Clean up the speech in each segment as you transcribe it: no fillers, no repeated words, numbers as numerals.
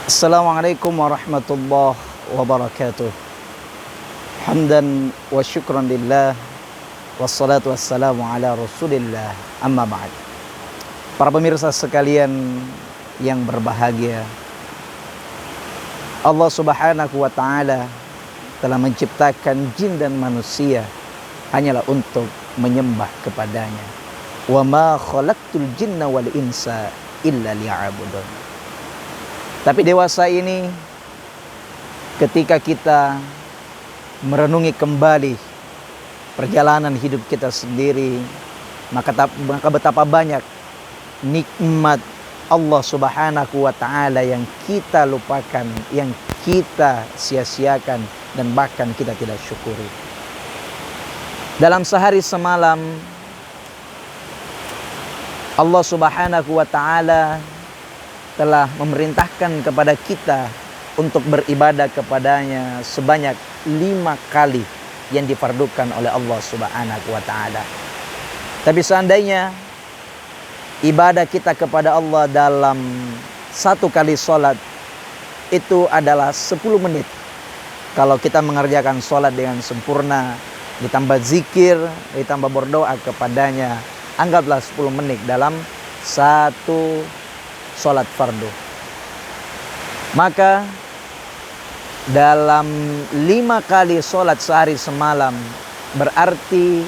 Assalamualaikum warahmatullahi wabarakatuh. Hamdan wa syukran lillah, wassalatu wassalamu ala rasulillah, amma ba'd. Para pemirsa sekalian yang berbahagia, Allah subhanahu wa ta'ala telah menciptakan jin dan manusia hanyalah untuk menyembah kepadanya. Wa ma khalaqtul jinna wal insa illa liya'budun. Tapi dewasa ini, ketika kita merenungi kembali perjalanan hidup kita sendiri, maka betapa banyak nikmat Allah subhanahu wa ta'ala yang kita lupakan, yang kita sia-siakan, dan bahkan kita tidak syukuri. Dalam sehari semalam, Allah subhanahu wa ta'ala telah memerintahkan kepada kita untuk beribadah kepadanya sebanyak 5 kali yang difardukan oleh Allah subhanahu wa ta'ala. Tapi seandainya ibadah kita kepada Allah dalam 1 kali sholat itu adalah 10 menit. Kalau kita mengerjakan sholat dengan sempurna, ditambah zikir, ditambah berdoa kepadanya, anggaplah 10 menit dalam 1 sholat fardu. Maka dalam 5 kali sholat sehari semalam berarti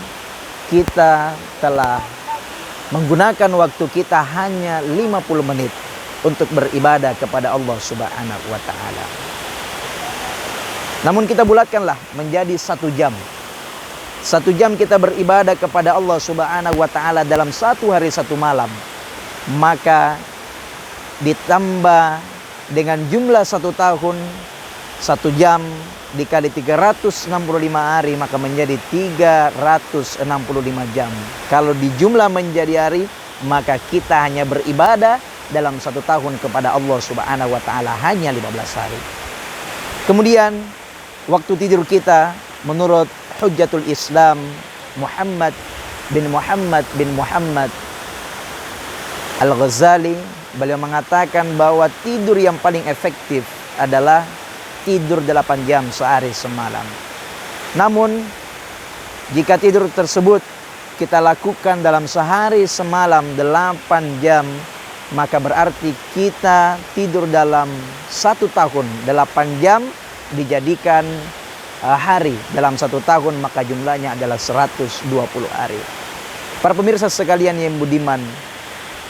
kita telah menggunakan waktu kita hanya 50 menit untuk beribadah kepada Allah subhanahu wa ta'ala. Namun kita bulatkanlah menjadi 1 jam. 1 jam kita beribadah kepada Allah subhanahu wa ta'ala dalam 1 hari 1 malam. Maka ditambah dengan jumlah 1 tahun, 1 jam dikali 365 hari, maka menjadi 365 jam. Kalau dijumlah menjadi hari, maka kita hanya beribadah dalam 1 tahun kepada Allah subhanahu wa ta'ala hanya 15 hari. Kemudian waktu tidur kita menurut Hujjatul Islam Muhammad bin Muhammad Al-Ghazali, beliau mengatakan bahwa tidur yang paling efektif adalah tidur 8 jam sehari semalam. Namun jika tidur tersebut kita lakukan dalam sehari semalam 8 jam, maka berarti kita tidur dalam 1 tahun 8 jam dijadikan hari dalam 1 tahun, maka jumlahnya adalah 120 hari. Para pemirsa sekalian yang budiman,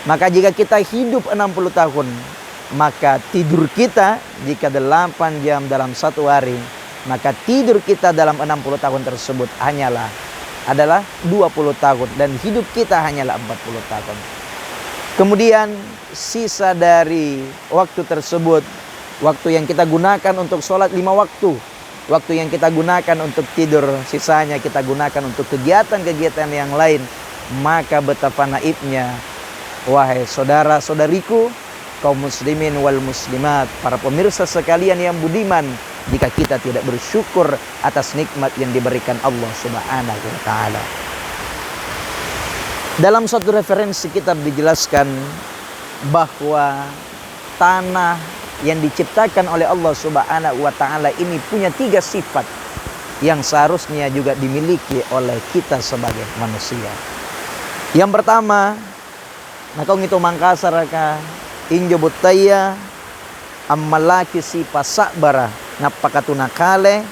maka jika kita hidup 60 tahun, maka tidur kita jika 8 jam dalam 1 hari, maka tidur kita dalam 60 tahun tersebut adalah 20 tahun, dan hidup kita hanyalah 40 tahun. Kemudian sisa dari waktu tersebut, waktu yang kita gunakan untuk sholat 5 waktu, waktu yang kita gunakan untuk tidur, sisanya kita gunakan untuk kegiatan-kegiatan yang lain. Maka betapa naibnya, wahai saudara-saudariku, kaum muslimin wal muslimat, para pemirsa sekalian yang budiman, jika kita tidak bersyukur atas nikmat yang diberikan Allah subhanahu wa ta'ala. Dalam suatu referensi kitab dijelaskan bahwa tanah yang diciptakan oleh Allah subhanahu wa ta'ala ini punya 3 sifat yang seharusnya juga dimiliki oleh kita sebagai manusia. Yang pertama, nakong ito mangkasar ka injo butaya ammalaki si pasakbara napakatunakale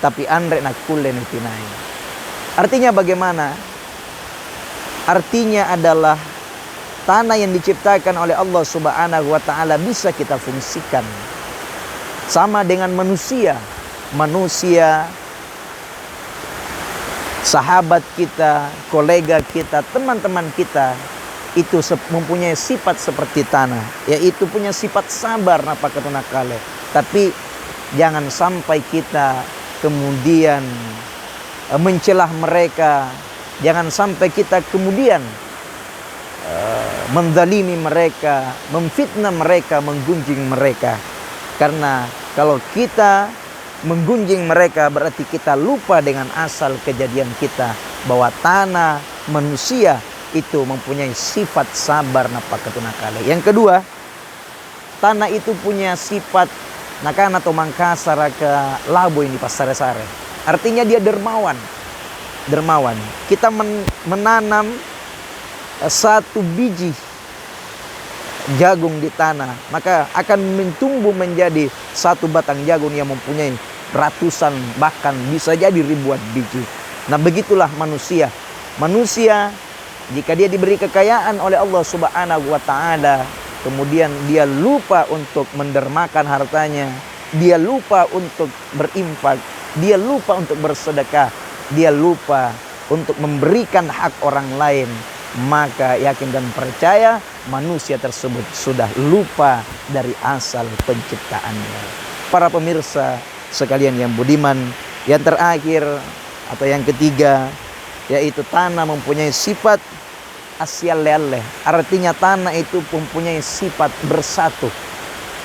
tapi andre nakule nitinay. Artinya bagaimana? Artinya adalah tanah yang diciptakan oleh Allah subhanahu wa ta'ala bisa kita fungsikan. Sama dengan manusia. Manusia, sahabat kita, kolega kita, teman-teman kita, itu mempunyai sifat seperti tanah, yaitu punya sifat sabar napakatunakale. Tapi jangan sampai kita kemudian mencelah mereka, jangan sampai kita kemudian menzalimi mereka, memfitnah mereka, menggunjing mereka. Karena kalau kita menggunjing mereka berarti kita lupa dengan asal kejadian kita, bahwa tanah manusia itu mempunyai sifat sabar napakatunakale. Yang kedua, tanah itu punya sifat nakana atau mangkasara ke labo ini pas sare-sare. Artinya dia dermawan. Dermawan. Kita menanam satu biji jagung di tanah, maka akan tumbuh menjadi satu batang jagung yang mempunyai ratusan, bahkan bisa jadi ribuan biji. Nah, begitulah manusia. Manusia jika dia diberi kekayaan oleh Allah Subhanahu wa taala, kemudian dia lupa untuk mendermakan hartanya, dia lupa untuk berinfak, dia lupa untuk bersedekah, dia lupa untuk memberikan hak orang lain, maka yakin dan percaya manusia tersebut sudah lupa dari asal penciptaannya. Para pemirsa sekalian yang budiman, yang terakhir atau yang ketiga, yaitu tanah mempunyai sifat asyal leleh. Artinya tanah itu mempunyai sifat bersatu,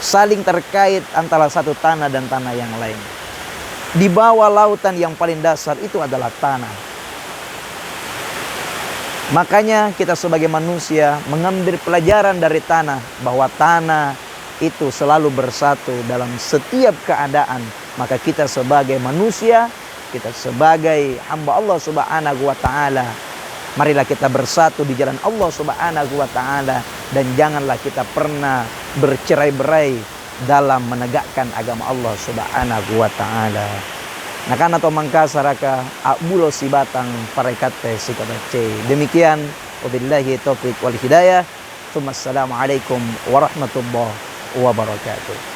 saling terkait antara satu tanah dan tanah yang lain. Di bawah lautan yang paling dasar itu adalah tanah. Makanya kita sebagai manusia mengambil pelajaran dari tanah, bahwa tanah itu selalu bersatu dalam setiap keadaan. Maka kita sebagai manusia, kita sebagai hamba Allah Subhanahu wa taala, marilah kita bersatu di jalan Allah Subhanahu wa taala, dan janganlah kita pernah bercerai-berai dalam menegakkan agama Allah Subhanahu wa taala. Nakana atau mangkasaraka abulo si batang parekate si kabace. Demikian, wabillahi taufiq wal hidayah. Assalamualaikum warahmatullahi wabarakatuh.